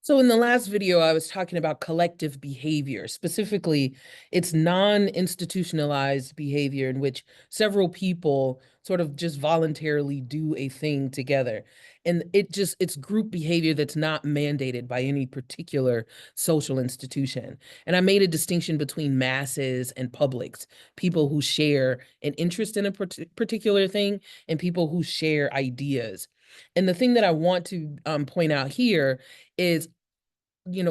So in the last video, I was talking about collective behavior. Specifically, it's non-institutionalized behavior in which several people sort of just voluntarily do a thing together. And it's group behavior that's not mandated by any particular social institution. And I made a distinction between masses and publics, people who share an interest in a particular thing and people who share ideas. And the thing that I want to point out here is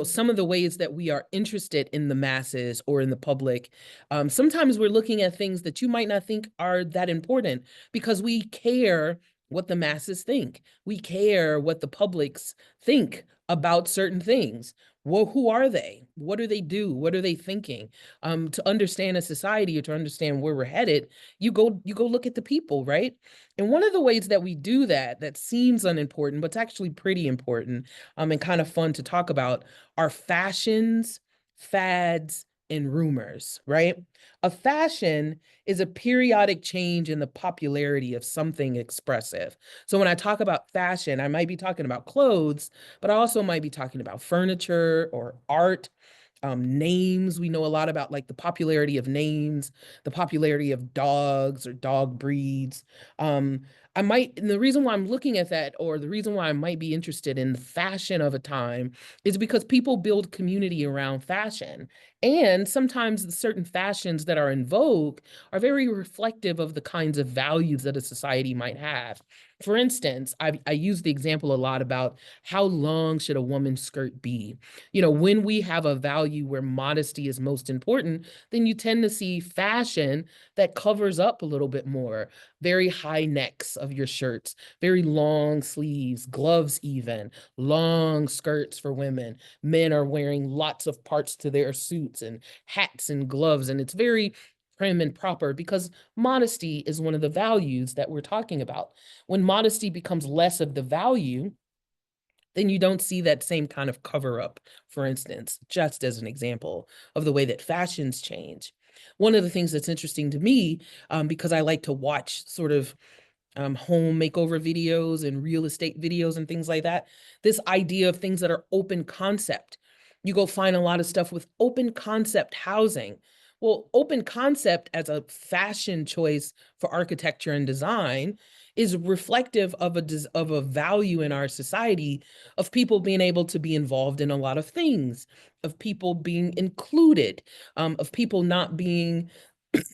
some of the ways that we are interested in the masses or in the public. Sometimes we're looking at things that you might not think are that important because we care what the masses think. We care what the publics think about certain things. Well, who are they? What do they do? What are they thinking? To understand a society or to understand where we're headed, you go look at the people, right? And one of the ways that we do that, that seems unimportant, but it's actually pretty important, and kind of fun to talk about, are fashions, fads, and rumors, right? A fashion is a periodic change in the popularity of something expressive. So when I talk about fashion, I might be talking about clothes, but I also might be talking about furniture or art. Names, we know a lot about like the popularity of names, the popularity of dogs or dog breeds. Um, and the reason why I'm looking at that, or the reason why I might be interested in the fashion of a time, is because people build community around fashion. And sometimes the certain fashions that are in vogue are very reflective of the kinds of values that a society might have. For instance, I use the example a lot about how long should a woman's skirt be? When we have a value where modesty is most important, then you tend to see fashion that covers up a little bit more. Very high necks of your shirts, very long sleeves, gloves even, long skirts for women. Men are wearing lots of parts to their suits and hats and gloves, and it's very prim and proper because modesty is one of the values that we're talking about. When modesty becomes less of the value, then you don't see that same kind of cover up, for instance, just as an example of the way that fashions change. One of the things that's interesting to me, because I like to watch sort of home makeover videos and real estate videos and things like that, this idea of things that are open concept. You go find a lot of stuff with open concept housing. Well, open concept as a fashion choice for architecture and design is reflective of a value in our society of people being able to be involved in a lot of things, of people being included, of people not being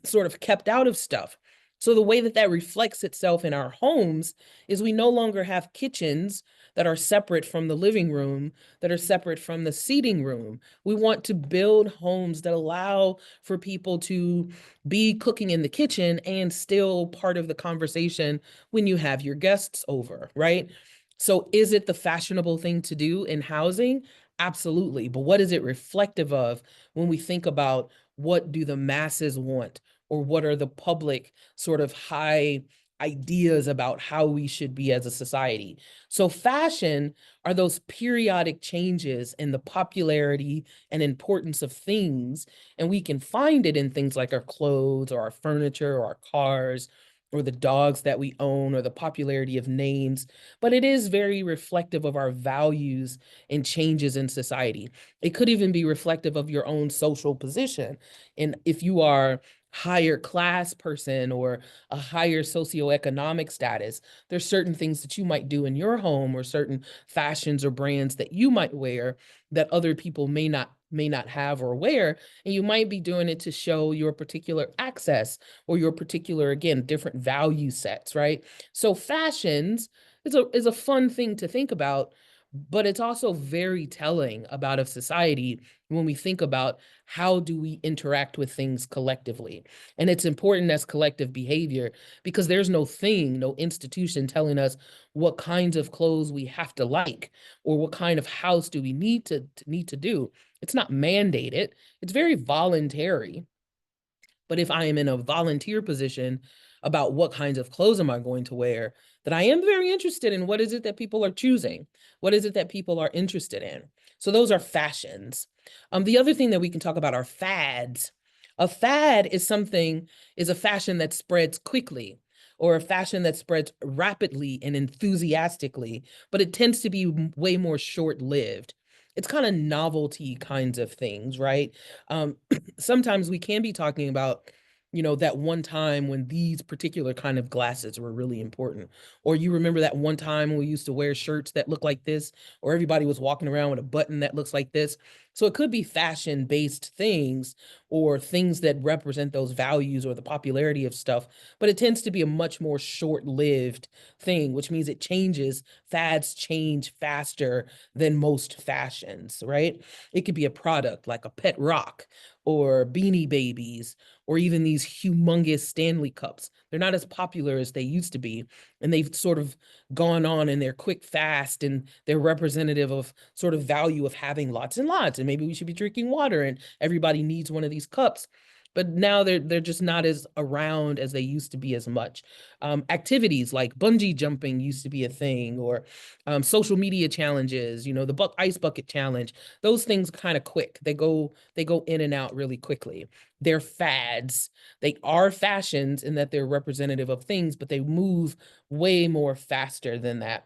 sort of kept out of stuff. So the way that that reflects itself in our homes is we no longer have kitchens that are separate from the living room, that are separate from the seating room. We want to build homes that allow for people to be cooking in the kitchen and still part of the conversation when you have your guests over, right? So is it the fashionable thing to do in housing? Absolutely. But what is it reflective of when we think about what do the masses want, or what are the public sort of high ideas about how we should be as a society? So fashion are those periodic changes in the popularity and importance of things, and we can find it in things like our clothes or our furniture or our cars or the dogs that we own or the popularity of names, but it is very reflective of our values and changes in society. It could even be reflective of your own social position. And if you are higher class person or a higher socioeconomic status, there's certain things that you might do in your home or certain fashions or brands that you might wear that other people may not have or wear, and you might be doing it to show your particular access or your particular, again, different value sets, right? So fashions is a fun thing to think about, but it's also very telling about a society when we think about how do we interact with things collectively. And it's important as collective behavior because there's no thing, no institution telling us what kinds of clothes we have to like or what kind of house do we need to do. It's not mandated. It's very voluntary. But if I am in a volunteer position about what kinds of clothes am I going to wear, then I am very interested in what is it that people are choosing? What is it that people are interested in? So those are fashions. The other thing that we can talk about are fads. A fad is a fashion that spreads quickly or a fashion that spreads rapidly and enthusiastically, but it tends to be way more short-lived. it's kind of novelty kinds of things, right? Sometimes we can be talking about, that one time when these particular kind of glasses were really important. Or you remember that one time when we used to wear shirts that look like this, or everybody was walking around with a button that looks like this. So it could be fashion-based things or things that represent those values or the popularity of stuff, but it tends to be a much more short-lived thing, which means it changes. Fads change faster than most fashions, right? It could be a product like a pet rock or Beanie Babies or even these humongous Stanley Cups. They're not as popular as they used to be, and they've sort of gone on and they're quick, fast, and they're representative of sort of value of having lots and lots. And maybe we should be drinking water, and everybody needs one of these cups. But now they're just not as around as they used to be as much. Activities like bungee jumping used to be a thing, or social media challenges, the ice bucket challenge. Those things kind of quick. They go in and out really quickly. They're fads. They are fashions in that they're representative of things, but they move way more faster than that.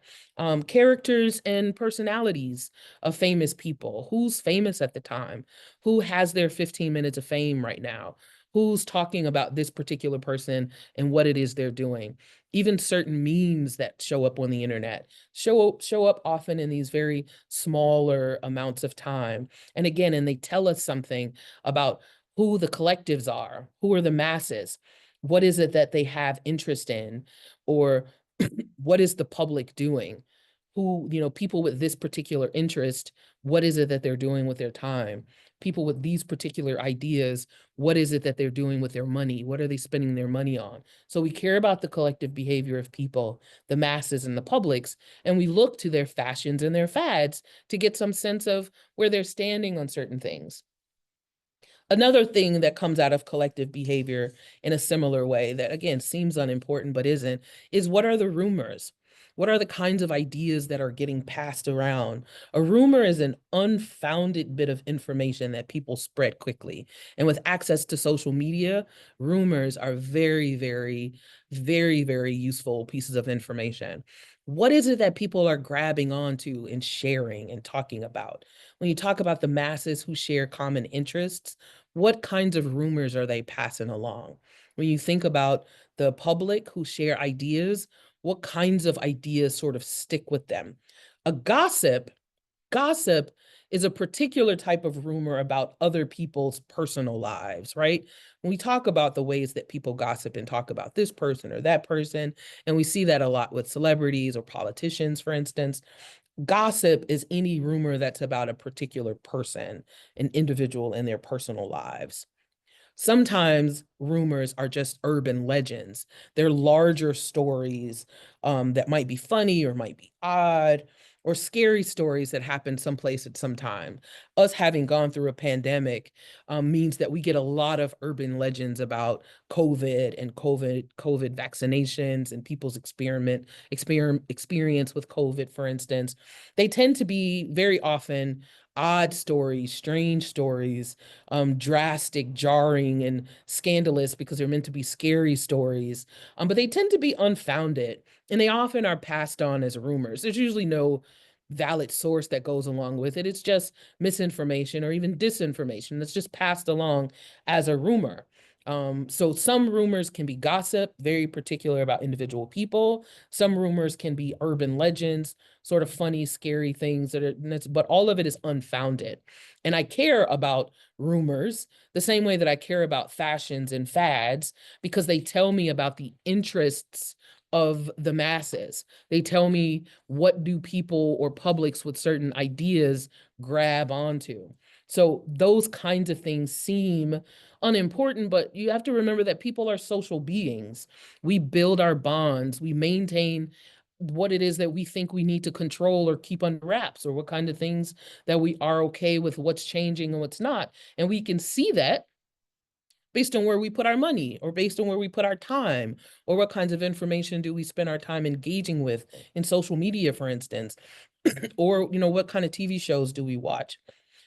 Characters and personalities of famous people. Who's famous at the time? Who has their 15 minutes of fame right now? Who's talking about this particular person and what it is they're doing? Even certain memes that show up on the internet show up often in these very smaller amounts of time. And again, and they tell us something about who the collectives are, who are the masses, what is it that they have interest in, or what is the public doing? Who, people with this particular interest, what is it that they're doing with their time? People with these particular ideas, what is it that they're doing with their money? What are they spending their money on? So we care about the collective behavior of people, the masses and the publics, and we look to their fashions and their fads to get some sense of where they're standing on certain things. Another thing that comes out of collective behavior in a similar way that, again, seems unimportant but isn't, is what are the rumors? What are the kinds of ideas that are getting passed around? A rumor is an unfounded bit of information that people spread quickly. And with access to social media, rumors are very, very, very, very useful pieces of information. What is it that people are grabbing onto and sharing and talking about? When you talk about the masses who share common interests, what kinds of rumors are they passing along? When you think about the public who share ideas, what kinds of ideas sort of stick with them? A gossip is a particular type of rumor about other people's personal lives, right? When we talk about the ways that people gossip and talk about this person or that person, and we see that a lot with celebrities or politicians, for instance. Gossip is any rumor that's about a particular person, an individual in their personal lives. Sometimes rumors are just urban legends. They're larger stories that might be funny or might be odd or scary stories that happen someplace at some time. Us having gone through a pandemic means that we get a lot of urban legends about COVID and COVID vaccinations and people's experience with COVID, for instance. They tend to be very often odd stories, strange stories, drastic, jarring, and scandalous because they're meant to be scary stories. But they tend to be unfounded, and they often are passed on as rumors. There's usually no valid source that goes along with it. It's just misinformation or even disinformation that's just passed along as a rumor. So some rumors can be gossip, very particular about individual people. Some rumors can be urban legends, sort of funny, scary things but all of it is unfounded. And I care about rumors the same way that I care about fashions and fads because they tell me about the interests of the masses. They tell me what do people or publics with certain ideas grab onto. So those kinds of things seem unimportant, but you have to remember that people are social beings. We build our bonds, we maintain what it is that we think we need to control or keep under wraps, or what kind of things that we are okay with what's changing and what's not. And we can see that based on where we put our money or based on where we put our time, or what kinds of information do we spend our time engaging with in social media, for instance, or what kind of TV shows do we watch.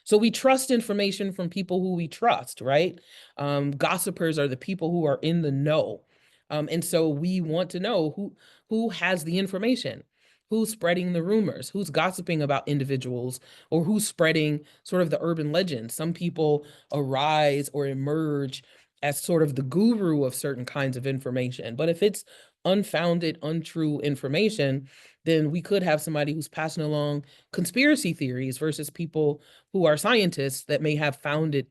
So we trust information from people who we trust, right? Gossipers are the people who are in the know. And so we want to know who has the information. who's spreading the rumors, who's gossiping about individuals, or who's spreading sort of the urban legends. Some people arise or emerge as sort of the guru of certain kinds of information. But if it's unfounded, untrue information, then we could have somebody who's passing along conspiracy theories versus people who are scientists that may have founded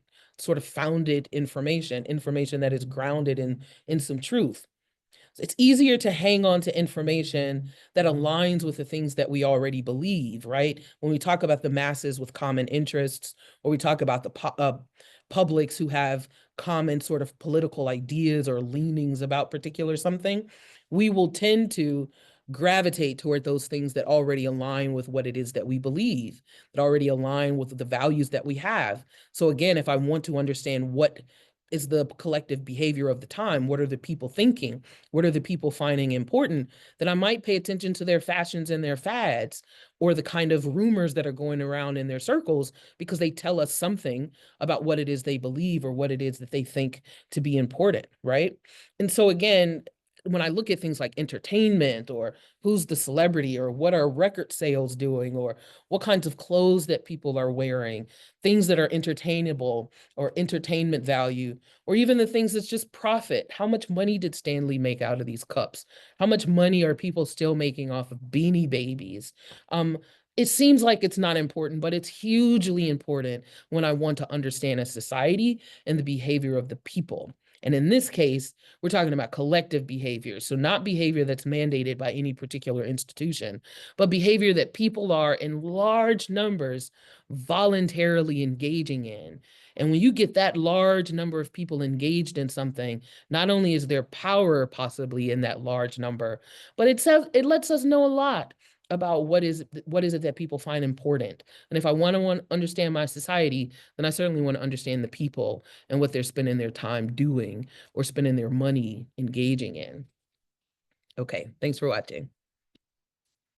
information that is grounded in some truth. It's easier to hang on to information that aligns with the things that we already believe, right? When we talk about the masses with common interests, or we talk about the publics who have common sort of political ideas or leanings about particular something, we will tend to gravitate toward those things that already align with what it is that we believe, that already align with the values that we have. So again, if I want to understand what is the collective behavior of the time, what are the people thinking, what are the people finding important, then I might pay attention to their fashions and their fads, or the kind of rumors that are going around in their circles, because they tell us something about what it is they believe or what it is that they think to be important, right? And so again, when I look at things like entertainment, or who's the celebrity, or what are record sales doing, or what kinds of clothes that people are wearing, things that are entertainable or entertainment value, or even the things that's just profit. How much money did Stanley make out of these cups? How much money are people still making off of Beanie Babies? It seems like it's not important, but it's hugely important when I want to understand a society and the behavior of the people. And in this case, we're talking about collective behavior. So not behavior that's mandated by any particular institution, but behavior that people are in large numbers voluntarily engaging in. And when you get that large number of people engaged in something, not only is there power possibly in that large number, but it lets us know a lot about what is it that people find important. And if I want to understand my society, then I certainly want to understand the people and what they're spending their time doing or spending their money engaging in. Okay, thanks for watching.